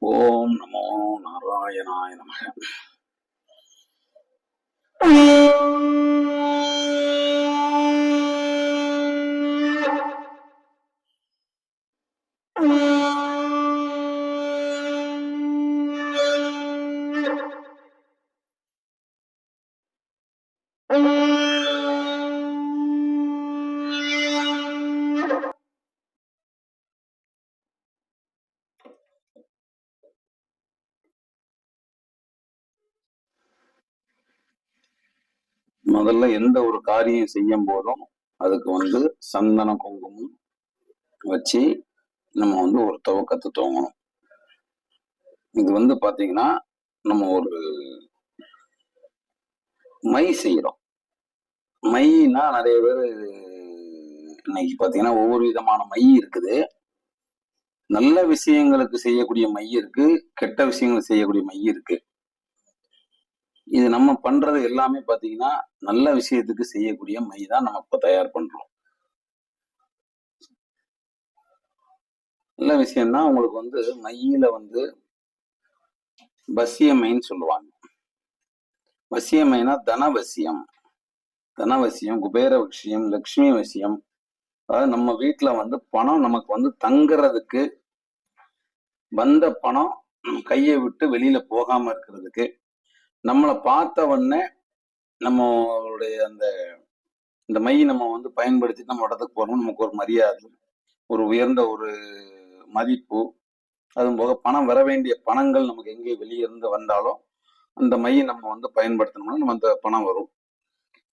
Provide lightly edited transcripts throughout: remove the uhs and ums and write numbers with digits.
ஓம் நமோ நாராயணாய நமக. முதல்ல எந்த ஒரு காரியம் செய்யும் போதும் அதுக்கு சந்தன குங்குமம் வச்சு நம்ம ஒரு துவக்கத்தை துவங்கணும். இது பாத்தீங்கன்னா நம்ம ஒரு மை செய்யறோம். மைனா நிறைய பேர் இன்னைக்கு பாத்தீங்கன்னா ஒவ்வொரு விதமான மை இருக்குது. நல்ல விஷயங்களுக்கு செய்யக்கூடிய மை இருக்கு, கெட்ட விஷயங்களுக்கு செய்யக்கூடிய மை இருக்கு. இது நம்ம பண்றது எல்லாமே பாத்தீங்கன்னா நல்ல விஷயத்துக்கு செய்யக்கூடிய மை தான் நம்ம இப்ப தயார் பண்றோம். நல்ல விஷயம்னா உங்களுக்கு மையில வசியமைன்னு சொல்லுவாங்க. வசியமைனா தனவசியம், தனவசியம், குபேர வசியம், லட்சுமி வசியம். அதாவது நம்ம வீட்டுல பணம் நமக்கு தங்குறதுக்கு, வந்த பணம் கையை விட்டு வெளியில போகாம இருக்கிறதுக்கு, நம்மளை பார்த்த உடனே நம்மளுடைய இந்த மை நம்ம பயன்படுத்தி நம்ம இடத்துக்கு போறோம். நமக்கு ஒரு மரியாதை, ஒரு உயர்ந்த ஒரு மதிப்பு, அதுவும் போக பணம் வர வேண்டிய பணங்கள் நமக்கு எங்கே வெளியே இருந்து வந்தாலும் அந்த மையை நம்ம பயன்படுத்தணும்னா நம்ம அந்த பணம் வரும்.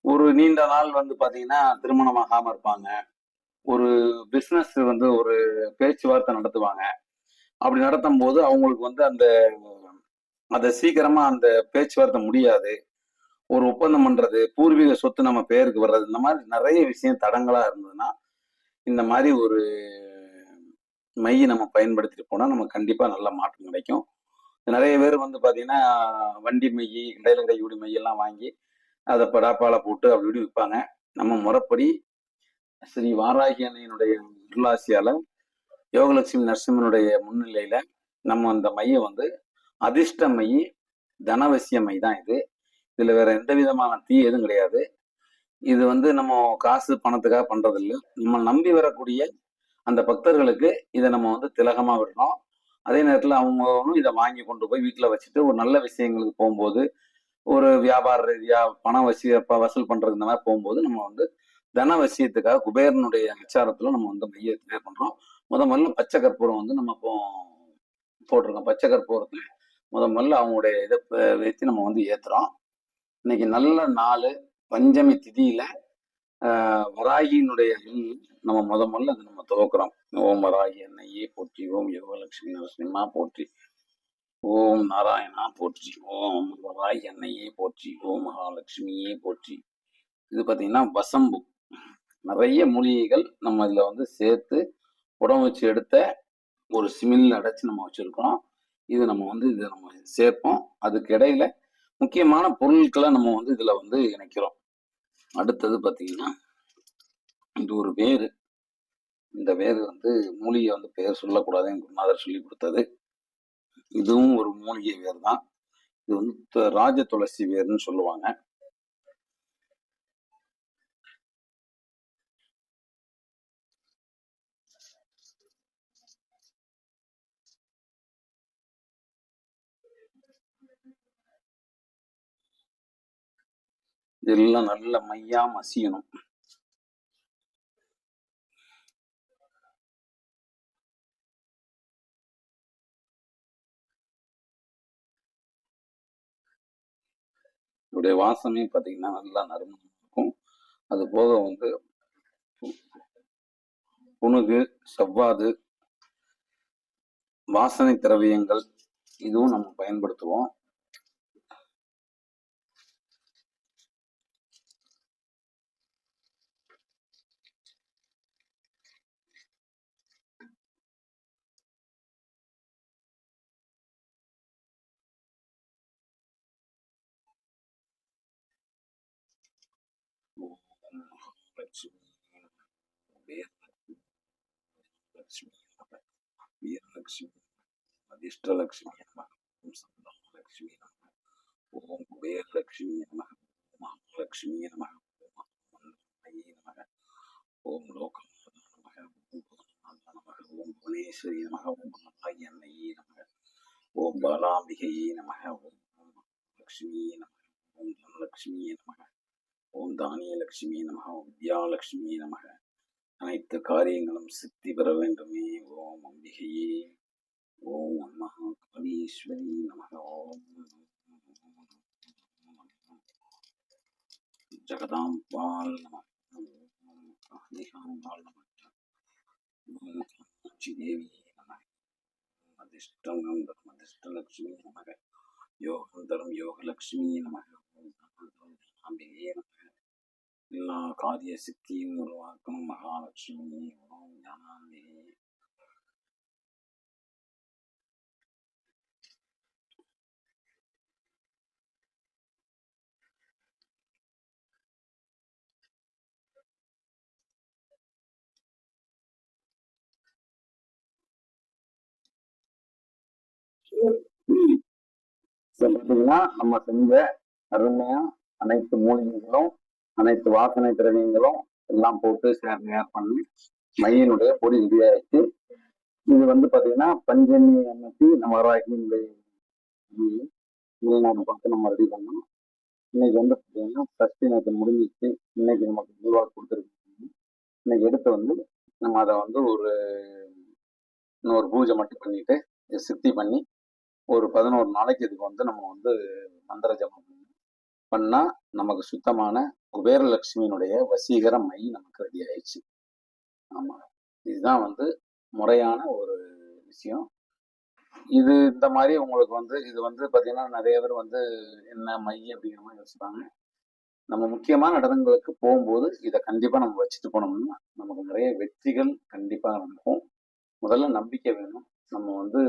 ஒரு நீண்ட நாள் பாத்தீங்கன்னா திருமணம் ஆகாம இருப்பாங்க. ஒரு பிசினஸ் ஒரு பேச்சுவார்த்தை நடத்துவாங்க. அப்படி நடத்தும் போது அவங்களுக்கு அதை சீக்கிரமா அந்த பேச்சுவார்த்தை முடியாது. ஒரு ஒப்பந்தம் பண்றது, பூர்வீக சொத்து நம்ம பேருக்கு வர்றது, இந்த மாதிரி நிறைய விஷயம் தடங்களா இருந்ததுன்னா இந்த மாதிரி ஒரு மையை நம்ம பயன்படுத்திட்டு போனா நமக்கு கண்டிப்பா நல்ல மாற்றம் கிடைக்கும். நிறைய பேர் பாத்தீங்கன்னா வண்டி மை, இடையில கையுடி மையெல்லாம் வாங்கி அதை படாப்பால போட்டு அப்படி இப்படி விற்பாங்க. நம்ம முறைப்படி ஸ்ரீ வாராகி அன்னையினுடைய அருளாசியால, யோகலட்சுமி நரசிம்மனுடைய முன்னிலையில நம்ம அந்த மைய அதிர்ஷ்ட மை, தனவசிய மை தான் இது. இதுல வேற எந்த விதமான தீ எதுவும் கிடையாது. இது நம்ம காசு பணத்துக்காக பண்றது இல்லை. நம்ம நம்பி வரக்கூடிய அந்த பக்தர்களுக்கு இதை நம்ம திலகமா விடணும். அதே நேரத்துல அவங்களும் இதை வாங்கி கொண்டு போய் வீட்டுல வச்சுட்டு ஒரு நல்ல விஷயங்களுக்கு போகும்போது, ஒரு வியாபார ரீதியா பணம் வசூல் பண்றது இந்த மாதிரி போகும்போது நம்ம தனவசியத்துக்காக குபேரனுடைய அச்சாரத்துல நம்ம மைய தயார் பண்றோம். முதல்ல பச்சை கற்பூரம் நம்ம போட்டிருக்கோம். பச்சை கற்பூரத்துல முதல்ல அவங்களுடைய இதை வச்சு நம்ம ஏத்துறோம். இன்னைக்கு நல்ல நாள், பஞ்சமி திதியில வராகியினுடைய நம்ம முதல்ல அதை நம்ம துவக்கிறோம். ஓம் வராகி அன்னையே போற்றி, ஓம் யோகலட்சுமி நரசிம்மா போற்றி, ஓம் நாராயணா போற்றி, ஓம் வராகி அன்னையே போற்றி, ஓம் மகாலட்சுமியே போற்றி. இது பாத்தீங்கன்னா வசம்பு, நிறைய மூலிகைகள் நம்ம இதுல சேர்த்து உடம்பு வச்சு எடுத்த ஒரு சிமில் அடைச்சு நம்ம வச்சிருக்கோம். இது நம்ம இதை நம்ம சேர்ப்போம். அதுக்கு இடையில முக்கியமான பொருட்களை நம்ம இதுல இணைக்கிறோம். அடுத்தது பாத்தீங்கன்னா இது ஒரு வேறு. இந்த வேறு மூலிகை பெயர் சொல்லக்கூடாதுன்னு குருநாதர் சொல்லி கொடுத்தது. இதுவும் ஒரு மூலிகை வேர் தான். இது ராஜ துளசி வேர்னு சொல்லுவாங்க. இதெல்லாம் நல்ல மையா மசியணும். இதோடைய வாசமே பாத்தீங்கன்னா நல்லா நறுமணம் இருக்கும். அது போக புனுகு, செவ்வாது, வாசனை திரவியங்கள் இதுவும் நம்ம பயன்படுத்துவோம். வீரலட்சுமி அதிர்ஷ்டலக்ஷ்மி நமக, ஓம் சந்தானலக்ஷ்மி நமக, ஓம் குபேரலக்ஷ்மி நமக, ஓம் மகாலக்ஷ்மி நமக, ஓம் மன்மயி நமக, ஓம் லோகநாத நமக, ஓம் புவனநாத நமக, ஓம் புவனேஸ்வரி நமக, ஓம் மகாய அன்னையே நமக, ஓம் பாலாம்பிகையே நமக, ஓம் லக்ஷ்மி நமக, ஓம் தனலக்ஷ்மி நமக, ஓம் தானியலக்ஷ்மி நமக, ஓம் வித்யாலக்ஷ்மி நமக. அனைத்து காரியங்களும் சித்தி பெற வேண்டுமே. ஓம் அம்பிகையே, ஓம் அம்மா காளீஸ்வரி நமக, ஓம் ஜகதாம்பாள் நமக, ஓம் காளிகாம்பாள் நமக, ஓம் காமாட்சி தேவி நமக, அதிர்ஷ்டம் அதிர்ஷ்டலக்ஷ்மி நமக, யோகம் தரும் யோகலக்ஷ்மி நமக, ஓம் அம்பிகையே நமக, எல்லா காரிய சித்தியும் உருவாக்கும் மகாலட்சுமி, ஓம் ஞானாம்பிகை. பார்த்தீங்கன்னா நம்ம செஞ்ச அருமையா அனைத்து மூலிகைகளும் அனைத்து வாசனை திரவியங்களும் எல்லாம் போட்டு சேர் பண்ணி மையினுடைய பொடி ரெடியாயிடுச்சு. இது வந்து பாத்தீங்கன்னா பஞ்சமி அன்னைக்கு நம்ம வராகியினுடைய பார்த்து நம்ம ரெடி பண்ணோம். இன்னைக்கு வந்து பாத்தீங்கன்னா ஃபர்ஸ்ட் நேற்று முடிஞ்சிச்சு. இன்னைக்கு நமக்கு நிர்வாகம் கொடுத்துருக்கு. இன்னைக்கு எடுத்து வந்து நம்ம அதை வந்து இன்னொரு பூஜை மட்டும் பண்ணிட்டு சித்தி பண்ணி ஒரு 11 நாளைக்கு இதுக்கு வந்து நம்ம வந்து மந்திர ஜபம் பண்ணா நமக்கு சுத்தமான குபேரலட்சுமியினுடைய வசீகர மை நமக்கு ரெடி ஆயிடுச்சு. ஆமா, இதுதான் வந்து முறையான ஒரு விஷயம். இது இந்த மாதிரி உங்களுக்கு வந்து இது வந்து பாத்தீங்கன்னா நிறைய பேர் வந்து என்ன மை அப்படிங்கிற மாதிரி யோசிப்பாங்க. நம்ம முக்கியமான இடங்களுக்கு போகும்போது இதை கண்டிப்பா நம்ம வச்சுட்டு போனோம்னா நமக்கு நிறைய வெற்றிகள் கண்டிப்பா நடக்கும். முதல்ல நம்பிக்கை வேணும். நம்ம வந்து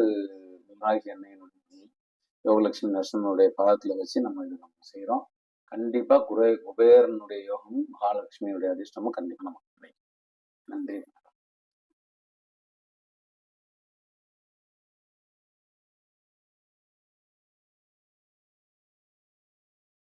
ராகி எண்ணெயினுடைய யோகலட்சுமி நரசிம்மனுடைய பாதத்துல வச்சு நம்ம இது நம்ம செய்யறோம். கண்டிப்பா குபேரனுடைய யோகமும் மகாலட்சுமியுடைய அதிர்ஷ்டமும் கண்டிப்பா நமக்கு கிடைக்கும்.